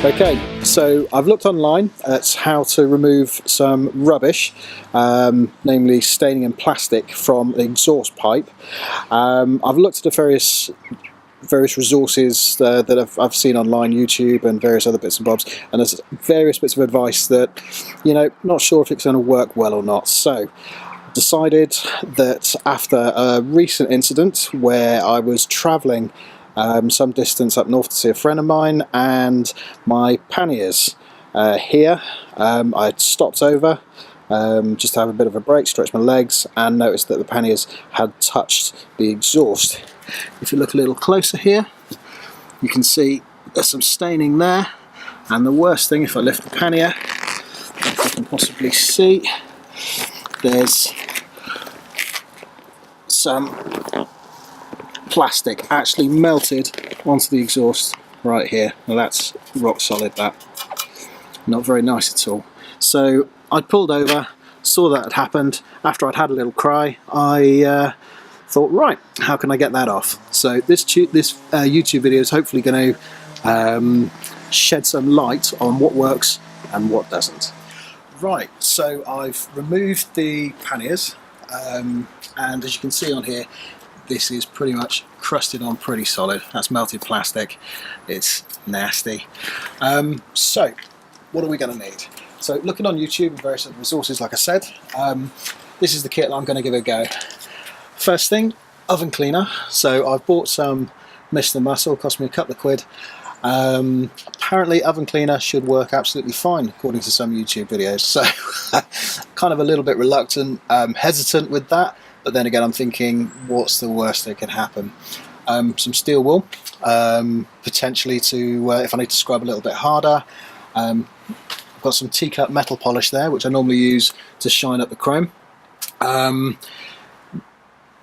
Okay, so I've looked online at how to remove some rubbish, namely staining and plastic from the exhaust pipe. I've looked at the various resources that I've seen online, YouTube and various other bits and bobs, and there's various bits of advice that, you know, not sure if it's going to work well or not. So decided that after a recent incident where I was travelling some distance up north to see a friend of mine, and my panniers here, I'd stopped over just to have a bit of a break, stretch my legs, and noticed that the panniers had touched the exhaust. If you look a little closer here, you can see there's some staining there, and the worst thing, if I lift the pannier, if you can possibly see, there's some plastic actually melted onto the exhaust right here. Well, that's rock solid, that. Not very nice at all. So I pulled over, saw that had happened. After I'd had a little cry, I thought, right, how can I get that off? So this YouTube video is hopefully going to shed some light on what works and what doesn't. Right, so I've removed the panniers, and as you can see on here, this is pretty much crusted on pretty solid. That's melted plastic. It's nasty. So what are we going to need? So looking on YouTube and various other resources, like I said, this is the kit that I'm going to give it a go. First thing, oven cleaner. So I've bought some Mr. Muscle, cost me a couple of quid. Apparently oven cleaner should work absolutely fine according to some YouTube videos. So kind of a little bit reluctant, hesitant with that. But then again, I'm thinking, what's the worst that can happen? Some steel wool, potentially to, if I need to scrub a little bit harder. I've got some teacup metal polish there, which I normally use to shine up the chrome.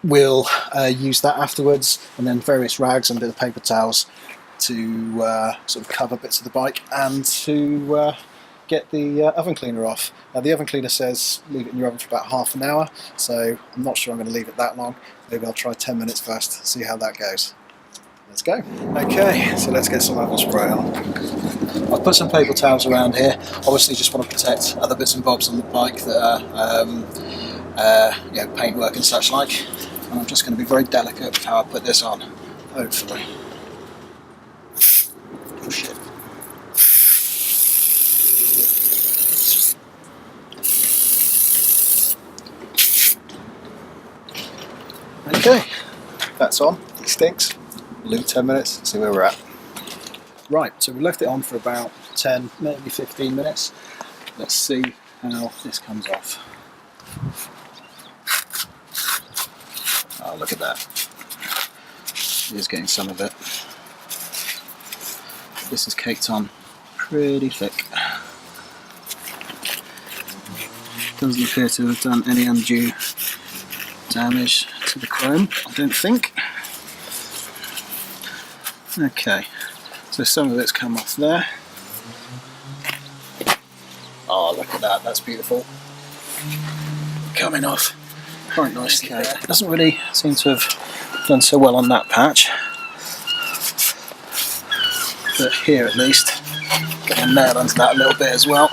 We'll use that afterwards, and then various rags and a bit of paper towels to sort of cover bits of the bike and to get the oven cleaner off. Now the oven cleaner says leave it in your oven for about half an hour, so I'm not sure I'm going to leave it that long. Maybe I'll try 10 minutes first, see how that goes. Let's go. Okay, so let's get some oven spray on. I've put some paper towels around here. Obviously just want to protect other bits and bobs on the bike that are paintwork and such like. And I'm just going to be very delicate with how I put this on, hopefully. Oh shit. Okay, that's on. It stinks. We'll leave it 10 minutes, see where we're at. Right, so we left it on for about 10, maybe 15 minutes. Let's see how this comes off. Oh, look at that. It is getting some of it. This is caked on pretty thick. Doesn't appear to have done any undue damage to the chrome, I don't think. Okay, so some of it's come off there. Oh, look at that, that's beautiful. Coming off quite nicely. Okay. Doesn't really seem to have done so well on that patch, but here at least, getting a nail onto that a little bit as well.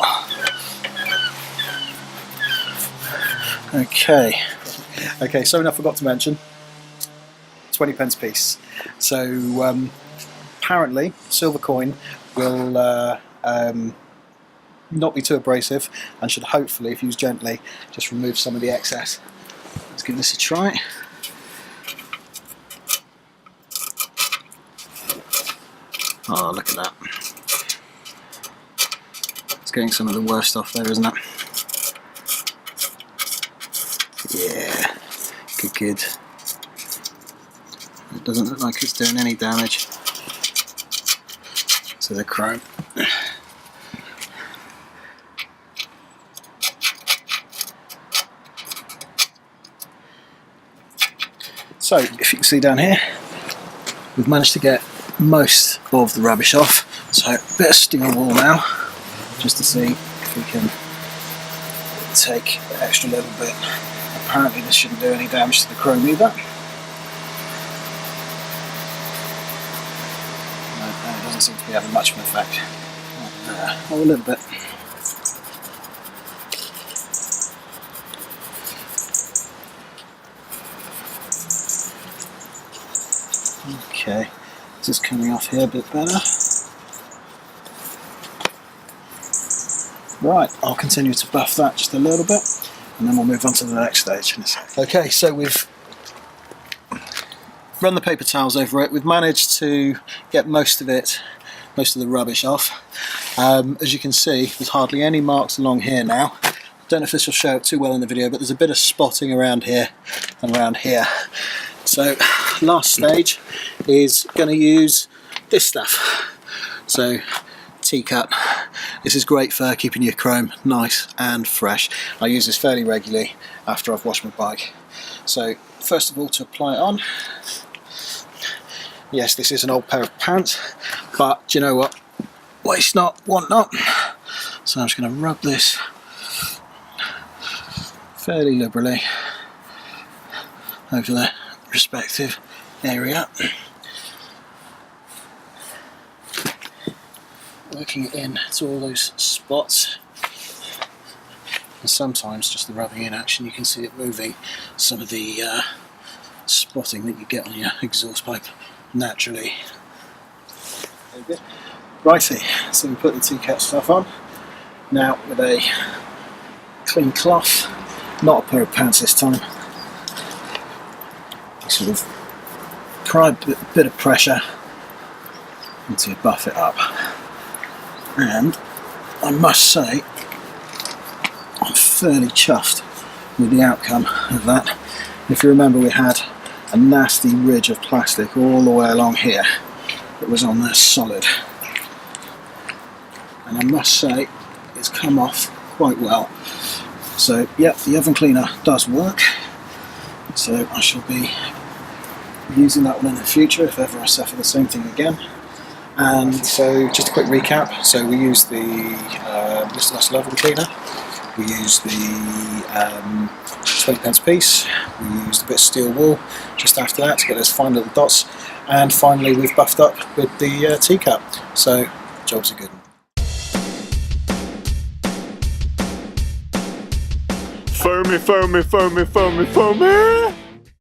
Okay, something I forgot to mention, 20p piece. So apparently silver coin will not be too abrasive and should hopefully, if used gently, just remove some of the excess. Let's give this a try. Oh, look at that. It's getting some of the worst off there, isn't it? Yeah, good. It doesn't look like it's doing any damage to the chrome. So, if you can see down here, we've managed to get most of the rubbish off. So, a bit of steel wool now, just to see if we can take the extra little bit. Apparently this shouldn't do any damage to the chrome either. No, it doesn't seem to be having much of an effect. Oh, a little bit. Okay, this is coming off here a bit better. Right, I'll continue to buff that just a little bit, and then we'll move on to the next stage in a sec. Okay, so we've run the paper towels over it. We've managed to get most of the rubbish off. As you can see, there's hardly any marks along here now. I don't know if this will show up too well in the video, but there's a bit of spotting around here and around here. So last stage is going to use this stuff. So T-Cut. This is great for keeping your chrome nice and fresh. I use this fairly regularly after I've washed my bike. So first of all, to apply it on, yes, this is an old pair of pants, but do you know what? Waste not, want not. So I'm just going to rub this fairly liberally over the respective area, working it in to all those spots. And sometimes just the rubbing in action, you can see it moving some of the spotting that you get on your exhaust pipe naturally. Very good. Righty, so we put the T-Cut stuff on. Now with a clean cloth, not a pair of pants this time, sort of apply a bit of pressure to buff it up. And I must say, I'm fairly chuffed with the outcome of that. If you remember, we had a nasty ridge of plastic all the way along here that was on there solid, and I must say it's come off quite well. So yep, the oven cleaner does work, so I shall be using that one in the future if ever I suffer the same thing again. And so just a quick recap, so we used the Listos oven cleaner, we used the 20 pence piece, we used a bit of steel wool just after that to get those fine little dots, and finally we've buffed up with the T-Cut, so job's a good one. Foamy, foamy, foamy, foamy, foamy!